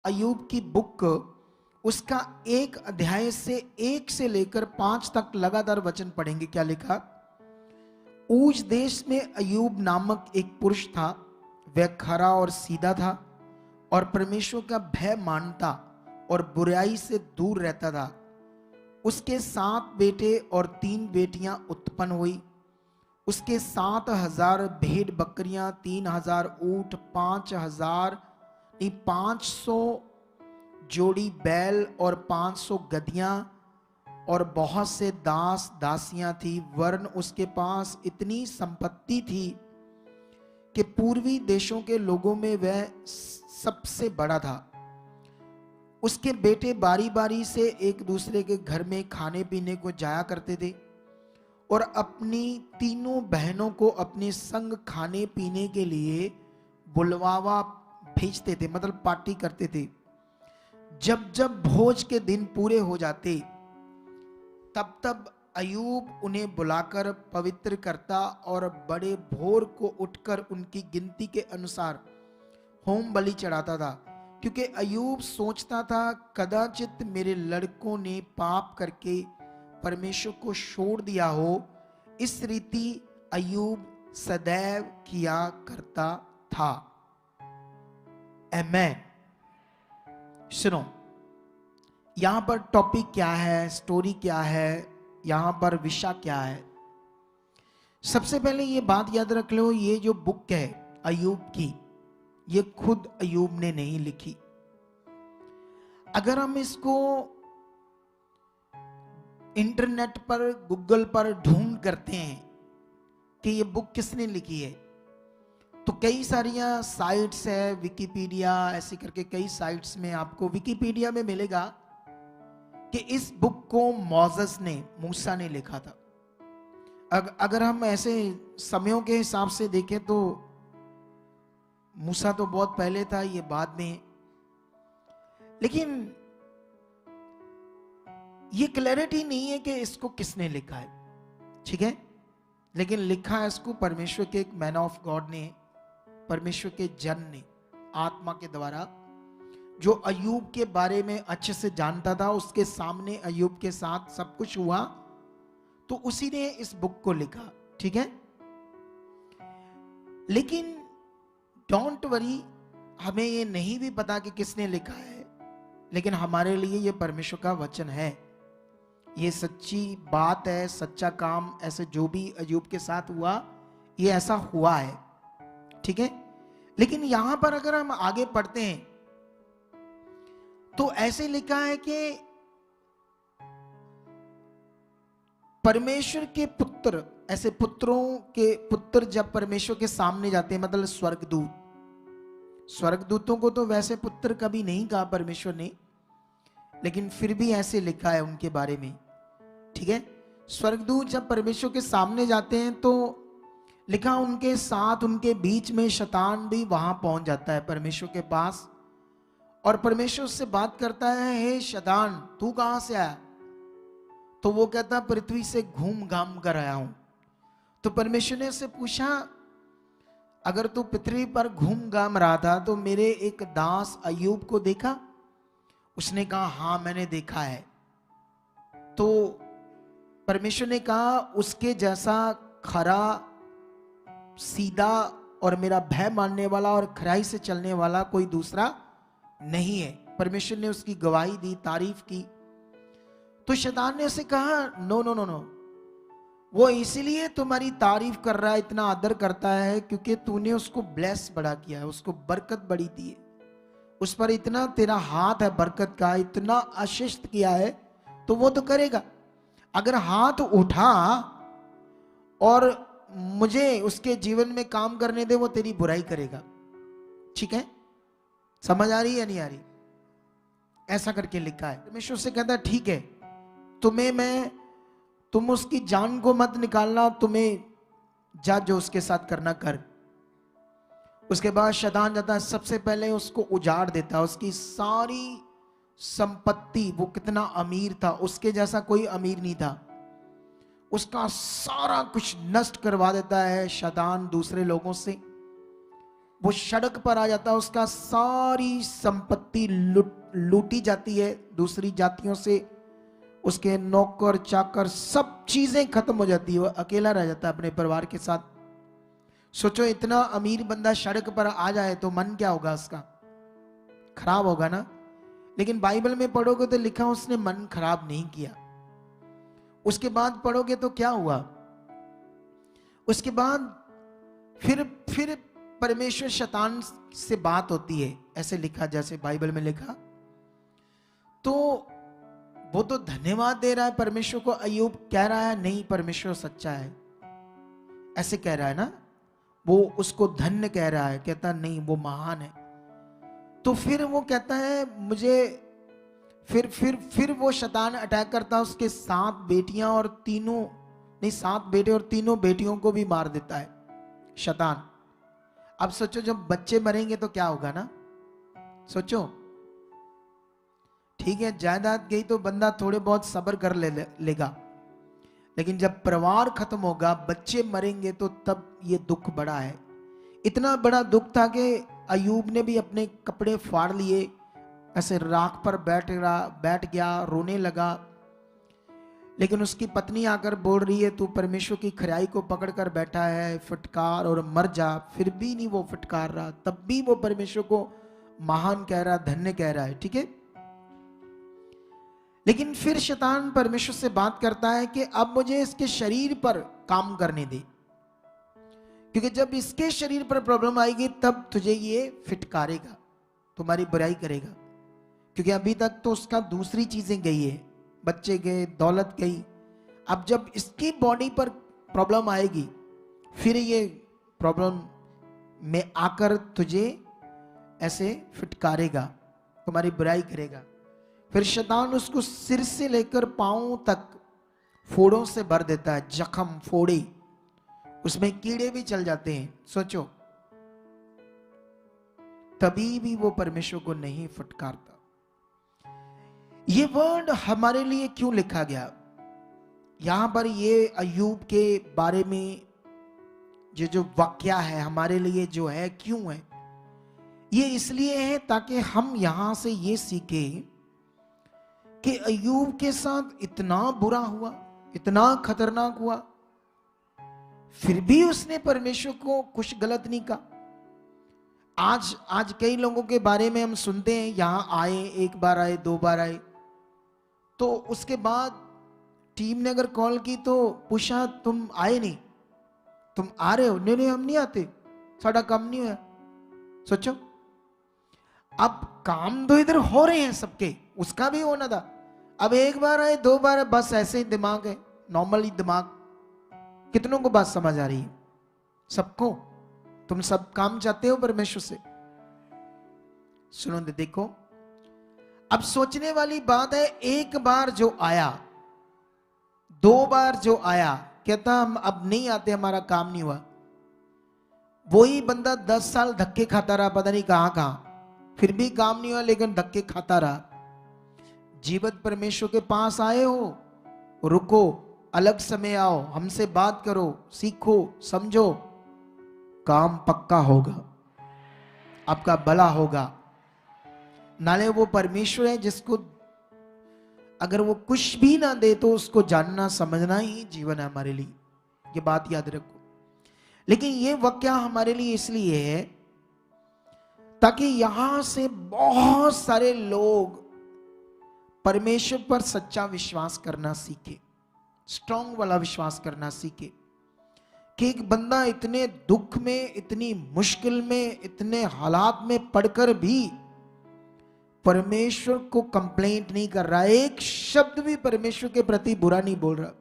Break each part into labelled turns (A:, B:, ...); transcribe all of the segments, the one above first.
A: अय्यूब की बुक, उसका एक अध्याय से 1 से लेकर 5 तक लगातार वचन पढ़ेंगे। क्या लिखा? ऊज देश में अय्यूब नामक एक पुरुष था। वह खरा और सीधा था और परमेश्वर का भय मानता और बुराई से दूर रहता था। उसके 7 बेटे और 3 बेटियां उत्पन्न हुई। उसके 7,000 भेड़ बकरियां, 3,000 ऊंट, 500 जोड़ी बैल और 500 गधियां और बहुत से दास दासियां थी। वरन उसके पास इतनी संपत्ति थी कि पूर्वी देशों के लोगों में वह सबसे बड़ा था। उसके बेटे बारी बारी से एक दूसरे के घर में खाने पीने को जाया करते थे और अपनी तीनों बहनों को अपने संग खाने पीने के लिए बुलवावा भेजते थे, मतलब पार्टी करते थे। जब जब भोज के दिन पूरे हो जाते, तब तब अय्यूब उन्हें बुलाकर पवित्र करता और बड़े भोर को उठकर उनकी गिनती के अनुसार होम बलि चढ़ाता था। क्योंकि अय्यूब सोचता था, कदाचित मेरे लड़कों ने पाप करके परमेश्वर को छोड़ दिया हो। इस रीति अय्यूब सदैव किया करता था। आमेन। सुनो, यहां पर टॉपिक क्या है, स्टोरी क्या है, यहां पर विषय क्या है। सबसे पहले ये बात याद रख लो, ये जो बुक है अय्यूब की, ये खुद अय्यूब ने नहीं लिखी। अगर हम इसको इंटरनेट पर, गूगल पर ढूंढ करते हैं कि ये बुक किसने लिखी है, तो कई सारियां साइट्स है, विकिपीडिया ऐसे करके कई साइट्स में आपको, विकिपीडिया में मिलेगा कि इस बुक को मोसेस ने, मूसा ने लिखा था। अगर हम ऐसे समयों के हिसाब से देखें तो मूसा तो बहुत पहले था, ये बाद में। लेकिन ये क्लैरिटी नहीं है कि इसको किसने लिखा है, ठीक है। लेकिन लिखा है इसको परमेश्वर के एक मैन ऑफ गॉड ने, परमेश्वर के जन ने, आत्मा के द्वारा, जो अय्यूब के बारे में अच्छे से जानता था। उसके सामने अय्यूब के साथ सब कुछ हुआ, तो उसी ने इस बुक को लिखा, ठीक है। लेकिन डोंट वरी, हमें ये नहीं भी पता कि किसने लिखा है, लेकिन हमारे लिए ये परमेश्वर का वचन है, ये सच्ची बात है, सच्चा काम। ऐसे जो भी अय्यूब के साथ हुआ, ये ऐसा हुआ है, ठीक है। लेकिन यहां पर अगर हम आगे पढ़ते हैं तो ऐसे लिखा है कि परमेश्वर के पुत्र, ऐसे पुत्रों के पुत्र जब परमेश्वर के सामने जाते हैं, मतलब स्वर्गदूत, स्वर्गदूतों को तो वैसे पुत्र कभी नहीं कहा परमेश्वर ने, लेकिन फिर भी ऐसे लिखा है उनके बारे में, ठीक है। स्वर्गदूत जब परमेश्वर के सामने जाते हैं तो लिखा उनके साथ, उनके बीच में शैतान भी वहां पहुंच जाता है परमेश्वर के पास, और परमेश्वर उससे बात करता है, हे शैतान तू कहां से आया? तो वो कहता, पृथ्वी से घूम घाम कर आया हूं। तो परमेश्वर ने उससे पूछा, अगर तू पृथ्वी पर घूम घाम रहा था तो मेरे एक दास अय्यूब को देखा? उसने कहा, हां मैंने देखा है। तो परमेश्वर ने कहा, उसके जैसा खरा, सीधा और मेरा भय मानने वाला और खराई से चलने वाला कोई दूसरा नहीं है। परमेश्वर ने उसकी गवाही दी, तारीफ की। तो शैतान ने उसे कहा, नो नो नो नो, वो इसीलिए तुम्हारी तारीफ कर रहा है, इतना आदर करता है, क्योंकि तूने उसको ब्लेस बड़ा किया है, उसको बरकत बड़ी दी है, उस पर इतना तेरा हाथ है बरकत का, इतना आशीष किया है, तो वो तो करेगा। अगर हाथ उठा और मुझे उसके जीवन में काम करने दे, वो तेरी बुराई करेगा, ठीक है। समझ आ रही है नहीं आ रही? ऐसा करके लिखा है। परमेश्वर से कहता है, ठीक है, तुम उसकी जान को मत निकालना, तुम्हें जो उसके साथ करना कर। उसके बाद शैतान जाता है, सबसे पहले उसको उजाड़ देता है, उसकी सारी संपत्ति, वो कितना अमीर था, उसके जैसा कोई अमीर नहीं था, उसका सारा कुछ नष्ट करवा देता है शैतान दूसरे लोगों से। वो सड़क पर आ जाता है, उसका सारी संपत्ति लूटी जाती है दूसरी जातियों से, उसके नौकर चाकर सब चीजें खत्म हो जाती है, वो अकेला रह जाता है अपने परिवार के साथ। सोचो इतना अमीर बंदा सड़क पर आ जाए तो मन क्या होगा उसका, खराब होगा ना। लेकिन बाइबल में पढ़ोगे तो लिखा उसने मन खराब नहीं किया। उसके बाद पढ़ोगे तो क्या हुआ, उसके बाद फिर परमेश्वर शैतान से बात होती है, ऐसे लिखा जैसे बाइबल में लिखा। तो वो तो धन्यवाद दे रहा है परमेश्वर को, अय्यूब कह रहा है नहीं परमेश्वर सच्चा है, ऐसे कह रहा है ना, वो उसको धन्य कह रहा है, कहता नहीं वो महान है। तो फिर वो कहता है मुझे, फिर वो शैतान अटैक करता है, उसके 7 बेटियां और 7 बेटे और 3 बेटियों को भी मार देता है शैतान। अब सोचो जब बच्चे मरेंगे तो क्या होगा ना, सोचो। ठीक है जायदाद गई तो बंदा थोड़े बहुत सब्र कर लेगा, लेकिन जब परिवार खत्म होगा, बच्चे मरेंगे, तो तब ये दुख बड़ा है। इतना बड़ा दुख था कि अय्यूब ने भी अपने कपड़े फाड़ लिए, ऐसे राख पर बैठ गया, रोने लगा। लेकिन उसकी पत्नी आकर बोल रही है तू परमेश्वर की खराई को पकड़कर बैठा है, फटकार और मर जा। फिर भी नहीं वो फटकार रहा, तब भी वो परमेश्वर को महान कह रहा, धन्य कह रहा है, ठीक है। लेकिन फिर शैतान परमेश्वर से बात करता है कि अब मुझे इसके शरीर पर काम करने दे, क्योंकि जब इसके शरीर पर प्रॉब्लम आएगी तब तुझे ये फिटकारेगा, तुम्हारी बुराई करेगा। क्योंकि अभी तक तो उसका दूसरी चीजें गई है, बच्चे गए, दौलत गई। अब जब इसकी बॉडी पर प्रॉब्लम आएगी, फिर ये प्रॉब्लम में आकर तुझे ऐसे फिटकारेगा, तुम्हारी बुराई करेगा। फिर शैतान उसको सिर से लेकर पांव तक फोड़ों से भर देता है, जख्म, फोड़े, उसमें कीड़े भी चल जाते हैं। सोचो तभी भी वो परमेश्वर को नहीं फटकारता। ये वर्ड हमारे लिए क्यों लिखा गया यहां पर, ये अय्यूब के बारे में ये जो वाक्या है हमारे लिए जो है, क्यों है ये? इसलिए है ताकि हम यहां से ये सीखें कि अय्यूब के साथ इतना बुरा हुआ, इतना खतरनाक हुआ, फिर भी उसने परमेश्वर को कुछ गलत नहीं कहा। आज कई लोगों के बारे में हम सुनते हैं, यहां आए, 1 बार आए, 2 बार आए, तो उसके बाद टीम ने अगर कॉल की तो पूछा तुम आए नहीं, तुम आ रहे हो? नहीं हम नहीं आते, साड़ा काम नहीं हुआ। सोचो अब काम तो इधर हो रहे हैं सबके, उसका भी होना था। अब 1 बार आए, 2 बार, बस ऐसे ही दिमाग है, नॉर्मली दिमाग। कितनों को बात समझ आ रही है? सबको। तुम सब काम चाहते हो परमेश्वर से? सुनो देखो, अब सोचने वाली बात है, 1 बार जो आया, 2 बार जो आया, कहता हम अब नहीं आते, हमारा काम नहीं हुआ। वही बंदा 10 साल धक्के खाता रहा, पता नहीं कहां कहां, फिर भी काम नहीं हुआ, लेकिन धक्के खाता रहा। जीवत परमेश्वर के पास आए हो, रुको, अलग समय आओ, हमसे बात करो, सीखो, समझो, काम पक्का होगा, आपका भला होगा। नाले वो परमेश्वर है जिसको अगर वो कुछ भी ना दे तो उसको जानना समझना ही जीवन है हमारे लिए, ये बात याद रखो। लेकिन ये वाक्या हमारे लिए इसलिए है ताकि यहां से बहुत सारे लोग परमेश्वर पर सच्चा विश्वास करना सीखे, स्ट्रांग वाला विश्वास करना सीखे। कि एक बंदा इतने दुख में, इतनी मुश्किल में, इतने हालात में पड़कर भी परमेश्वर को कंप्लेंट नहीं कर रहा, एक शब्द भी परमेश्वर के प्रति बुरा नहीं बोल रहा।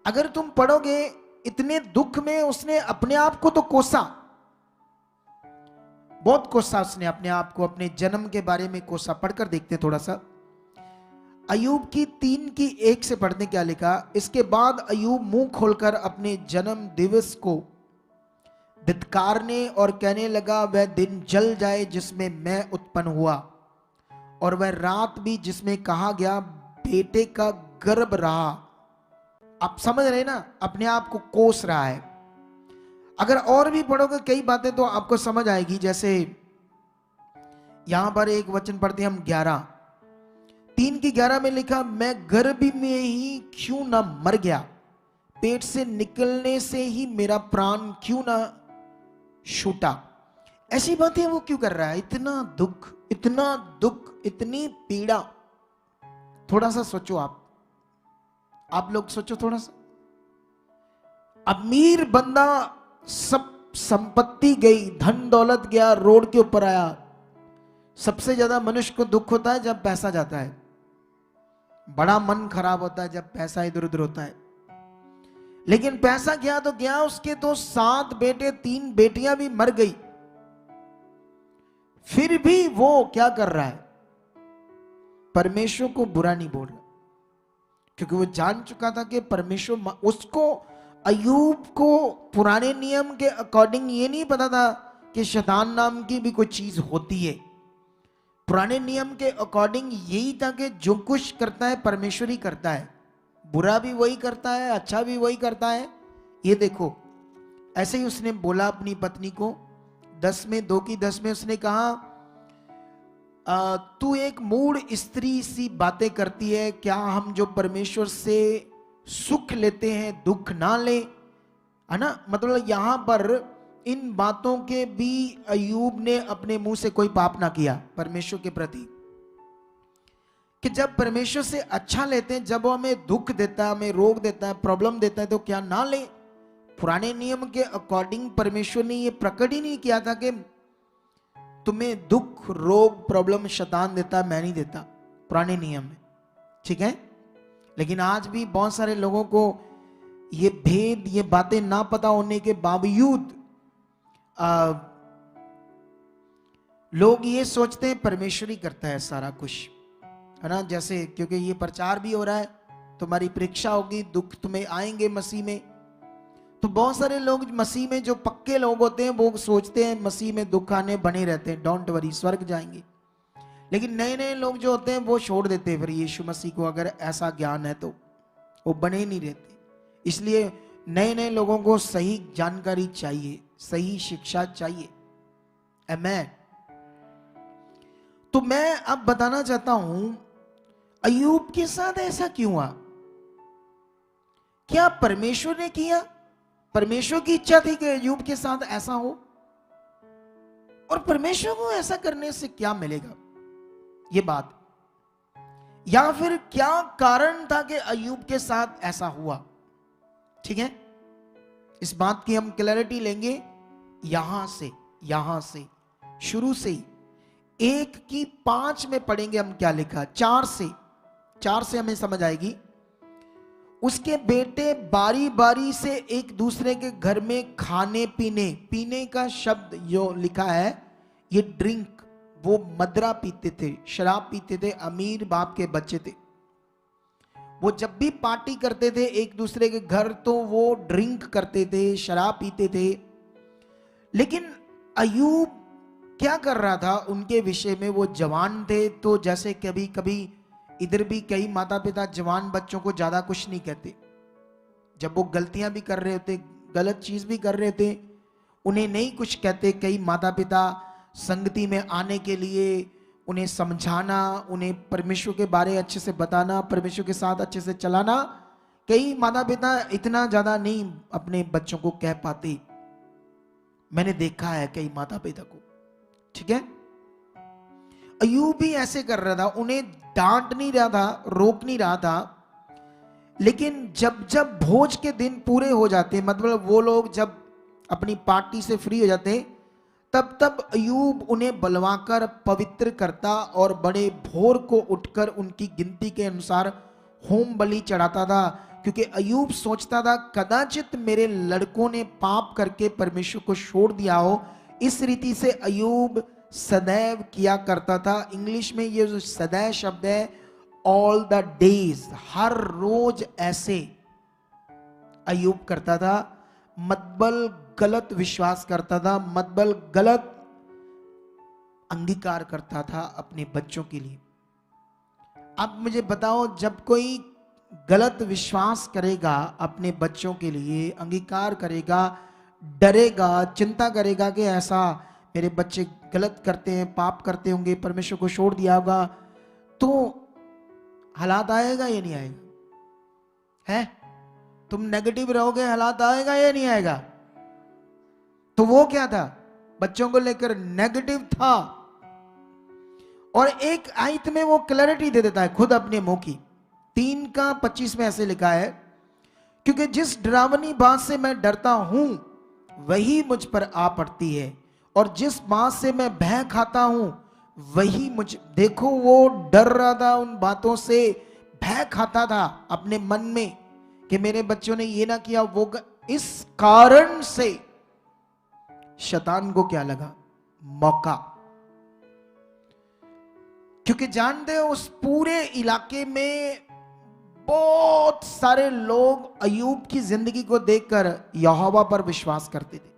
A: अगर तुम पढ़ोगे, इतने दुख में उसने अपने आप को तो कोसा, बहुत कोसा उसने अपने आप को, अपने जन्म के बारे में कोसा। पढ़कर देखते थोड़ा सा, अय्यूब की 3 की 1 से पढ़ने क्या लिखा। इसके बाद अय्यूब मुंह खोलकर अपने जन्म दिवस को धिक्कारने और कहने लगा, वह दिन जल जाए जिसमें मैं उत्पन्न हुआ, और वह रात भी जिसमें कहा गया बेटे का गर्भ रहा। आप समझ रहे ना, अपने आप को कोस रहा है। अगर और भी पढ़ोगे कई बातें तो आपको समझ आएगी। जैसे यहां पर एक वचन पढ़ते हैं हम 3:11 में लिखा, मैं गर्भ में ही क्यों ना मर गया, पेट से निकलने से ही मेरा प्राण क्यों ना छूटा। ऐसी बातें वो क्यों कर रहा है? इतना दुख, इतना दुख, इतनी पीड़ा। थोड़ा सा सोचो आप लोग सोचो थोड़ा सा। अमीर बंदा, सब संपत्ति गई, धन दौलत गया, रोड के ऊपर आया। सबसे ज्यादा मनुष्य को दुख होता है जब पैसा जाता है, बड़ा मन खराब होता है जब पैसा इधर उधर होता है। लेकिन पैसा गया तो गया, उसके तो 7 बेटे 3 बेटियां भी मर गई, फिर भी वो क्या कर रहा है? परमेश्वर को बुरा नहीं बोल रहा, क्योंकि वो जान चुका था कि परमेश्वर उसको, अय्यूब को पुराने नियम के अकॉर्डिंग ये नहीं पता था कि शैतान नाम की भी कोई चीज होती है। पुराने नियम के अकॉर्डिंग यही था कि जो कुछ करता है परमेश्वर ही करता है, बुरा भी वही करता है, अच्छा भी वही करता है। ये देखो, ऐसे ही उसने बोला अपनी पत्नी को 2:10 में उसने कहा, तू एक मूढ़ स्त्री सी बातें करती है, क्या हम जो परमेश्वर से सुख लेते हैं दुख ना ले, है ना। मतलब यहां पर इन बातों के भी अय्यूब ने अपने मुंह से कोई पाप ना किया परमेश्वर के प्रति, कि जब परमेश्वर से अच्छा लेते हैं, जब वो हमें दुख देता है, हमें रोग देता है, प्रॉब्लम देता है, तो क्या ना ले। पुराने नियम के अकॉर्डिंग परमेश्वर ने ये प्रकट ही नहीं किया था कि तुम्हें दुख रोग प्रॉब्लम शैतान देता, मैं नहीं देता, पुराने नियम में, ठीक है। लेकिन आज भी बहुत सारे लोगों को ये भेद, ये बातें ना पता होने के बावजूद लोग ये सोचते हैं परमेश्वर ही करता है सारा कुछ, है ना। जैसे क्योंकि ये प्रचार भी हो रहा है, तुम्हारी परीक्षा होगी, दुख तुम्हें आएंगे मसीह में, तो बहुत सारे लोग मसीह में जो पक्के लोग होते हैं वो सोचते हैं मसीह में दुख आने बने रहते हैं, डोंट वरी, स्वर्ग जाएंगे। लेकिन नए नए लोग जो होते हैं वो छोड़ देते हैं फिर यीशु मसीह को, अगर ऐसा ज्ञान है तो वो बने ही नहीं रहते। इसलिए नए नए लोगों को सही जानकारी चाहिए, सही शिक्षा चाहिए। आमीन। तो मैं अब बताना चाहता हूं अय्यूब के साथ ऐसा क्यों हुआ। क्या परमेश्वर ने किया? परमेश्वर की इच्छा थी कि अय्यूब के साथ ऐसा हो, और परमेश्वर को ऐसा करने से क्या मिलेगा, ये बात। या फिर क्या कारण था कि अय्यूब के साथ ऐसा हुआ, ठीक है। इस बात की हम क्लैरिटी लेंगे यहां से शुरू से ही। 1:5 में पढ़ेंगे हम क्या लिखा, 4 से हमें समझ आएगी। उसके बेटे बारी बारी से एक दूसरे के घर में खाने पीने का शब्द जो लिखा है ये ड्रिंक, वो मदरा पीते थे, शराब पीते थे, अमीर बाप के बच्चे थे। वो जब भी पार्टी करते थे एक दूसरे के घर तो वो ड्रिंक करते थे, शराब पीते थे। लेकिन अय्यूब क्या कर रहा था उनके विषय में? वो जवान थे, तो जैसे कभी कभी इधर भी कई माता पिता जवान बच्चों को ज्यादा कुछ नहीं कहते, जब वो गलतियां भी कर रहे होते, गलत चीज भी कर रहे थे, उन्हें नहीं कुछ कहते। कई माता पिता संगति में आने के लिए उन्हें समझाना, उन्हें परमेश्वर के बारे अच्छे से बताना, परमेश्वर के साथ अच्छे से चलाना, कई माता पिता इतना ज्यादा नहीं अपने बच्चों को कह पाते। मैंने देखा है कई माता पिता को, ठीक है। अय्यूब भी ऐसे कर रहा था, उन्हें डांट नहीं रहा था, रोक नहीं रहा था। लेकिन जब जब भोज के दिन पूरे हो जाते, मतलब वो लोग जब अपनी पार्टी से फ्री हो जाते, तब तब अय्यूब उन्हें बलवाकर पवित्र करता और बड़े भोर को उठकर उनकी गिनती के अनुसार होम बलि चढ़ाता था। क्योंकि अय्यूब सोचता था कदाचित मेरे लड़कों ने पाप करके परमेश्वर को छोड़ दिया हो। इस रीति से अय्यूब सदैव किया करता था। इंग्लिश में ये जो सदैव शब्द है, ऑल द डेज, हर रोज ऐसे अय्यूब करता था। मतबल गलत विश्वास करता था, मतबल गलत अंगीकार करता था अपने बच्चों के लिए। अब मुझे बताओ, जब कोई गलत विश्वास करेगा अपने बच्चों के लिए, अंगीकार करेगा, डरेगा, चिंता करेगा कि ऐसा मेरे बच्चे गलत करते हैं, पाप करते होंगे, परमेश्वर को छोड़ दिया होगा, तो हालात आएगा या नहीं आएगा? है तुम नेगेटिव रहोगे, हालात आएगा या नहीं आएगा? तो वो क्या था? बच्चों को लेकर नेगेटिव था। और एक आयत में वो क्लैरिटी दे देता है खुद अपने मुंह की। 3:25 में ऐसे लिखा है, क्योंकि जिस डरावनी बात से मैं डरता हूं वही मुझ पर आ पड़ती है, और जिस बात से मैं भय खाता हूं वही मुझ। देखो, वो डर रहा था उन बातों से, भय खाता था अपने मन में कि मेरे बच्चों ने ये ना किया, वो इस कारण से शैतान को क्या लगा? मौका। क्योंकि जानते हो उस पूरे इलाके में बहुत सारे लोग अय्यूब की जिंदगी को देखकर यहोवा पर विश्वास करते थे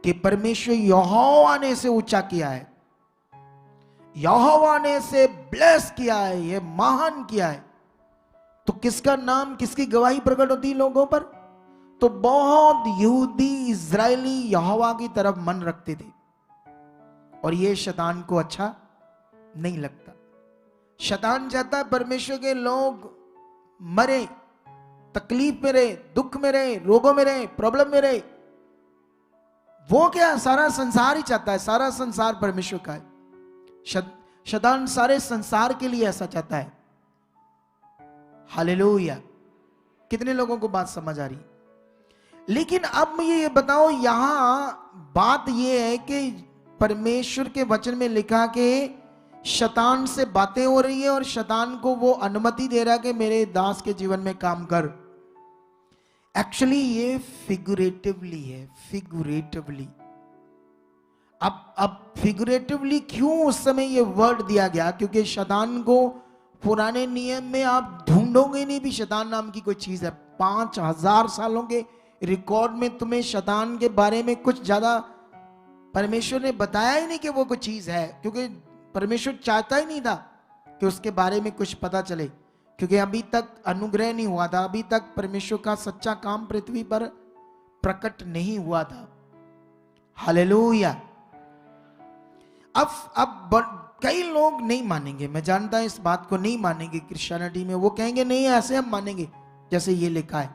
A: कि परमेश्वर यहोवा ने इसे ऊंचा किया है, यहोवा ने इसे ब्लेस किया है, ये महान किया है। तो किसका नाम, किसकी गवाही प्रकट होती है लोगों पर? तो बहुत यहूदी इजरायली यहोवा की तरफ मन रखते थे, और ये शैतान को अच्छा नहीं लगता। शैतान चाहता है परमेश्वर के लोग मरे, तकलीफ में रहे, दुख में रहे, रोगों में रहे, प्रॉब्लम में रहे। वो क्या, सारा संसार ही चाहता है, सारा संसार परमेश्वर का है। शैतान सारे संसार के लिए ऐसा चाहता है। हालेलुया। कितने लोगों को बात समझ आ रही? लेकिन अब मुझे ये बताओ, यहां बात ये है कि परमेश्वर के वचन में लिखा कि शैतान से बातें हो रही है और शैतान को वो अनुमति दे रहा है कि मेरे दास के जीवन में काम कर। एक्चुअली ये फिगुरेटिवली है, फिगुरेटिवली। अब फिगुरेटिवली क्यों उस समय ये वर्ड दिया गया? क्योंकि शैतान को पुराने नियम में आप ढूंढोगे नहीं भी शैतान नाम की कोई चीज है। 5000 सालों के रिकॉर्ड में तुम्हें शैतान के बारे में कुछ ज्यादा परमेश्वर ने बताया ही नहीं कि वो कोई चीज है, क्योंकि परमेश्वर चाहता ही नहीं था कि उसके बारे में कुछ पता चले, क्योंकि अभी तक अनुग्रह नहीं हुआ था, अभी तक परमेश्वर का सच्चा काम पृथ्वी पर प्रकट नहीं हुआ था। हालेलुया। अब कई लोग नहीं मानेंगे, मैं जानता हूं इस बात को नहीं मानेंगे क्रिश्चियनिटी में। वो कहेंगे नहीं, ऐसे हम मानेंगे जैसे ये लिखा है।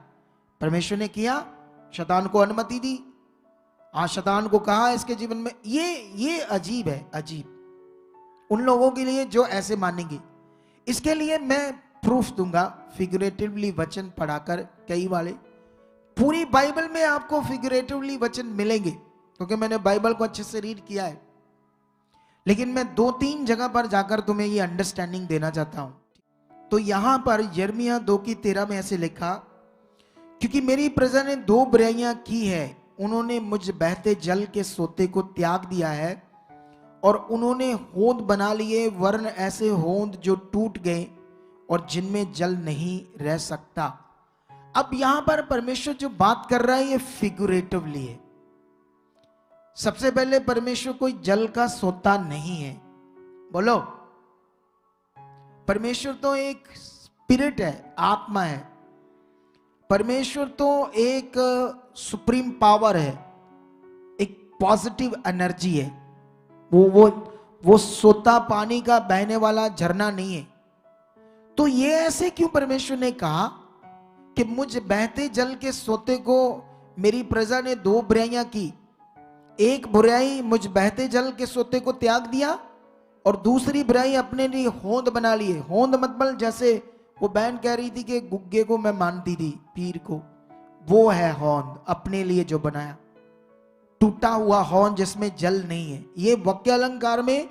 A: परमेश्वर ने किया, शैतान को अनुमति दी, शैतान को कहा इसके जीवन में। ये अजीब है, अजीब उन लोगों के लिए जो ऐसे मानेंगे। इसके लिए मैं प्रूफ दूंगा फिगरेटिवली वचन पढ़ाकर। कई वाले पूरी बाइबल में आपको फिगरेटिवली वचन मिलेंगे, क्योंकि मैंने बाइबल को अच्छे से रीड किया है। लेकिन मैं 2-3 जगह पर जाकर तुम्हें ये अंडरस्टैंडिंग देना चाहता हूं। तो यहां पर यिर्मयाह 2:13 में ऐसे लिखा, क्योंकि मेरी प्रजा ने 2 बुराइयां की है, उन्होंने मुझ बहते जल के सोते को त्याग दिया है, और उन्होंने होंद बना लिए, वर्ण ऐसे होंद जो टूट गए और जिनमें जल नहीं रह सकता। अब यहां पर परमेश्वर जो बात कर रहा है ये फिगुरेटिवली है। सबसे पहले परमेश्वर कोई जल का सोता नहीं है। बोलो, परमेश्वर तो एक स्पिरिट है, आत्मा है। परमेश्वर तो एक सुप्रीम पावर है, एक पॉजिटिव एनर्जी है। वो सोता पानी का बहने वाला झरना नहीं है। तो ये ऐसे क्यों परमेश्वर ने कहा कि मुझ बहते जल के सोते को मेरी प्रजा ने 2 बुराइयां की। एक बुराई मुझ बहते जल के सोते को त्याग दिया, और दूसरी बुराई अपने लिए होंद बना लिए। होंद मतलब जैसे वो बहन कह रही थी कि गुग्गे को मैं मानती थी, पीर को, वो है होंद, अपने लिए जो बनाया, टूटा हुआ होंद जिसमें जल नहीं है। ये वाक्य अलंकार में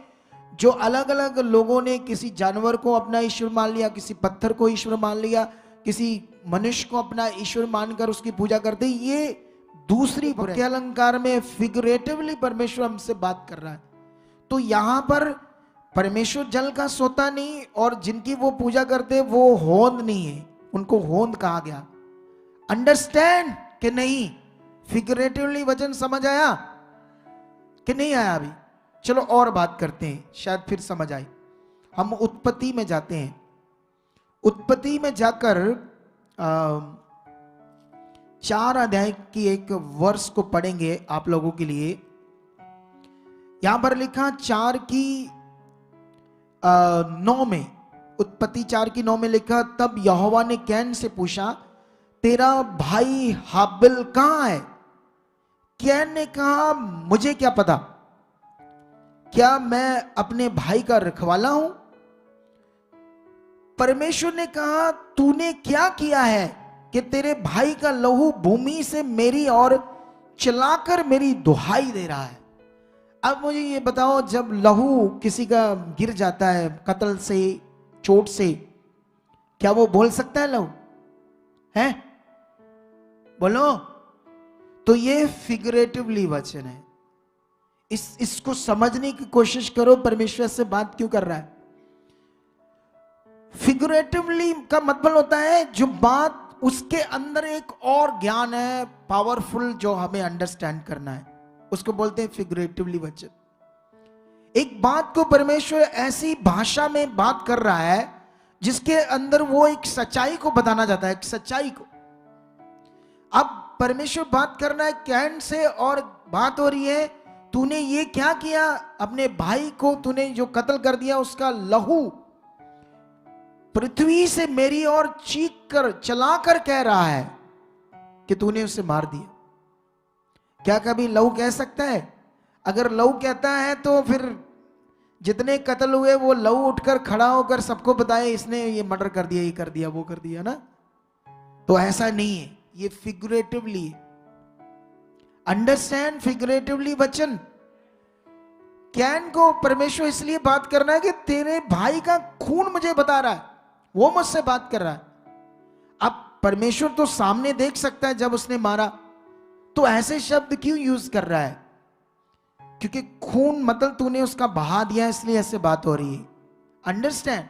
A: जो अलग अलग लोगों ने किसी जानवर को अपना ईश्वर मान लिया, किसी पत्थर को ईश्वर मान लिया, किसी मनुष्य को अपना ईश्वर मानकर उसकी पूजा करते, ये दूसरी वाक्य अलंकार में फिगरेटिवली परमेश्वर हमसे बात कर रहा है। तो यहां पर परमेश्वर जल का सोता नहीं, और जिनकी वो पूजा करते वो होंद नहीं है, उनको होंद कहा गया। अंडरस्टैंड कि नहीं? फिगरेटिवली वचन समझ आया कि नहीं आया? अभी चलो और बात करते हैं, शायद फिर समझ आए। हम उत्पत्ति में जाते हैं। उत्पत्ति में जाकर 4 अध्याय की एक वर्ष को पढ़ेंगे आप लोगों के लिए। यहां पर लिखा 4 की 9 में, उत्पत्ति 4 की 9 में लिखा, तब यहोवा ने कैन से पूछा, तेरा भाई हाबिल कहां है? कैन ने कहा, मुझे क्या पता, क्या मैं अपने भाई का रखवाला हूं? परमेश्वर ने कहा, तूने क्या किया है कि तेरे भाई का लहू भूमि से मेरी ओर चलाकर मेरी दुहाई दे रहा है? अब मुझे ये बताओ, जब लहू किसी का गिर जाता है कत्ल से, चोट से, क्या वो बोल सकता है लहू है? बोलो। तो ये फिगरेटिवली वचन है। इसको समझने की कोशिश करो, परमेश्वर से बात क्यों कर रहा है। फिगरेटिवली का मतलब होता है जो बात, उसके अंदर एक और ज्ञान है पावरफुल, जो हमें अंडरस्टैंड करना है, उसको बोलते हैं फिगरेटिवली वचन। एक बात को परमेश्वर ऐसी भाषा में बात कर रहा है जिसके अंदर वो एक सच्चाई को बताना चाहता है, एक सच्चाई को। अब परमेश्वर बात करना है कैन से, और बात हो रही है, तूने ये क्या किया, अपने भाई को तूने जो कत्ल कर दिया, उसका लहू पृथ्वी से मेरी ओर चीख कर, चलाकर कह रहा है कि तूने उसे मार दिया। क्या कभी लहू कह सकता है? अगर लहू कहता है तो फिर जितने कत्ल हुए वो लहू उठकर खड़ा होकर सबको बताए, इसने ये मर्डर कर दिया, ये कर दिया, वो कर दिया ना। तो ऐसा नहीं है, ये फिगरेटिवली। अंडरस्टैंड फिगरेटिवली वचन। कैन को परमेश्वर इसलिए बात करना है कि तेरे भाई का खून मुझे बता रहा है, वो मुझसे बात कर रहा है। अब परमेश्वर तो सामने देख सकता है जब उसने मारा, तो ऐसे शब्द क्यों यूज कर रहा है? क्योंकि खून मतलब तूने उसका बहा दिया, इसलिए ऐसे बात हो रही है। अंडरस्टैंड।